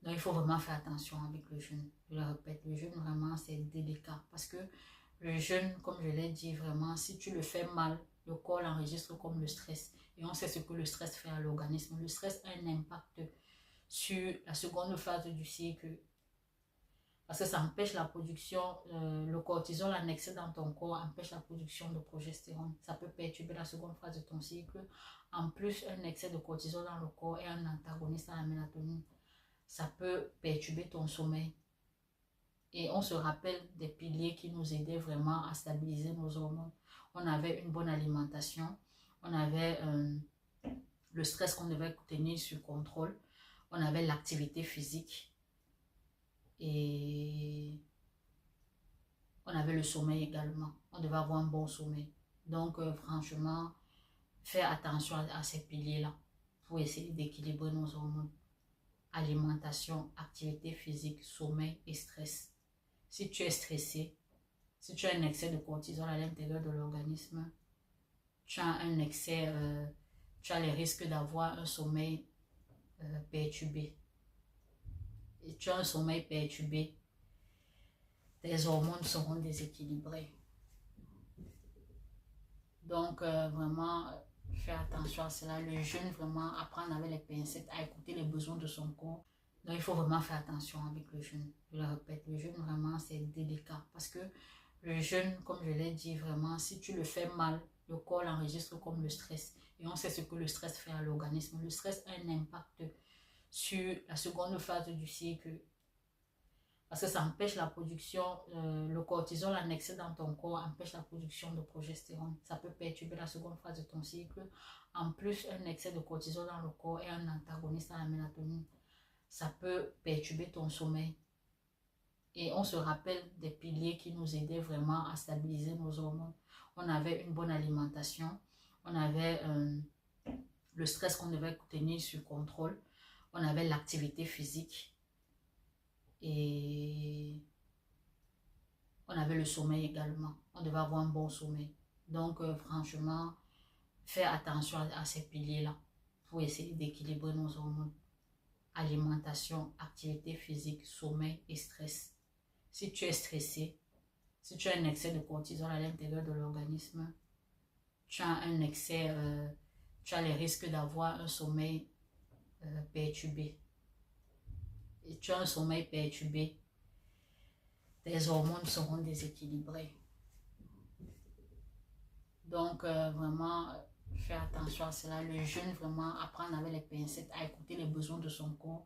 Donc, il faut vraiment faire attention avec le jeûne. Je le répète, le jeûne, vraiment, c'est délicat. Parce que le jeûne, comme je l'ai dit, vraiment, si tu le fais mal, le corps l'enregistre comme le stress. Et on sait ce que le stress fait à l'organisme. Le stress a un impact sur la seconde phase du cycle. Parce que ça empêche la production, le cortisol en excès dans ton corps empêche la production de progestérone. Ça peut perturber la seconde phase de ton cycle. En plus, un excès de cortisol dans le corps est un antagoniste à la mélatonine. Ça peut perturber ton sommeil. Et on se rappelle des piliers qui nous aidaient vraiment à stabiliser nos hormones. On avait une bonne alimentation, on avait le stress qu'on devait tenir sur contrôle, on avait l'activité physique et on avait le sommeil également. On devait avoir un bon sommeil. Donc franchement, faire attention à ces piliers-là pour essayer d'équilibrer nos hormones. Alimentation, activité physique, sommeil et stress. Si tu es stressé, si tu as un excès de cortisol à l'intérieur de l'organisme, tu as un excès, tu as les risques d'avoir un sommeil perturbé. Et tu as un sommeil perturbé, tes hormones seront déséquilibrées. Donc, vraiment, faire attention à cela. Le jeûne, vraiment, apprendre avec les pincettes à écouter les besoins de son corps. Donc, il faut vraiment faire attention avec le jeûne. Je le répète, le jeûne, vraiment, c'est délicat. Parce que le jeûne, comme je l'ai dit, vraiment, si tu le fais mal, le corps l'enregistre comme le stress. Et on sait ce que le stress fait à l'organisme. Le stress a un impact sur la seconde phase du cycle. Parce que ça empêche la production, le cortisol en excès dans ton corps empêche la production de progestérone. Ça peut perturber la seconde phase de ton cycle. En plus, un excès de cortisol dans le corps est un antagoniste à la mélatonine. Ça peut perturber ton sommeil. Et on se rappelle des piliers qui nous aidaient vraiment à stabiliser nos hormones. On avait une bonne alimentation, on avait le stress qu'on devait tenir sur contrôle, on avait l'activité physique et on avait le sommeil également. On devait avoir un bon sommeil. Donc franchement, faire attention à ces piliers-là pour essayer d'équilibrer nos hormones. Alimentation, activité physique, sommeil et stress. Si tu es stressé, si tu as un excès de cortisol à l'intérieur de l'organisme, tu as un excès, tu as les risques d'avoir un sommeil perturbé. Et tu as un sommeil perturbé, tes hormones seront déséquilibrées. Donc, vraiment, faire attention à cela. Le jeûne, vraiment, apprendre avec les pincettes à écouter les besoins de son corps.